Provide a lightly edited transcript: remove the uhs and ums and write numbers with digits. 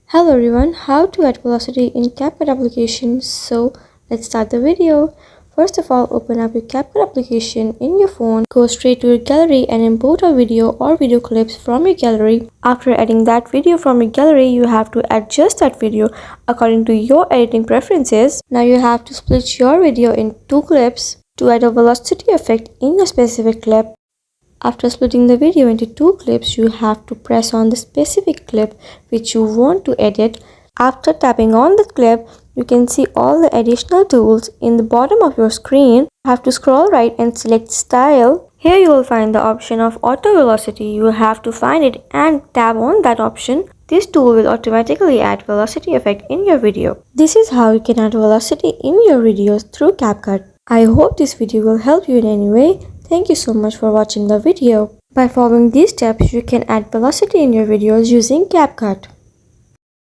Hello everyone, how to add velocity in CapCut application. So let's start the video. First of all, open up your CapCut application in your phone. Go straight to your gallery and import a video or video clips from your gallery. After adding that video from your gallery, you have to adjust that video according to your editing preferences. Now you have to split your video in two clips to add a velocity effect in a specific clip. After splitting the video into two clips, you have to press on the specific clip which you want to edit. After tapping on the clip, you can see all the additional tools in the bottom of your screen. You have to scroll right and select Style. Here you will find the option of Auto Velocity. You have to find it and tap on that option. This tool will automatically add velocity effect in your video. This is how you can add velocity in your videos through CapCut. I hope this video will help you in any way. Thank you so much for watching the video. By following these steps, you can add velocity in your videos using CapCut.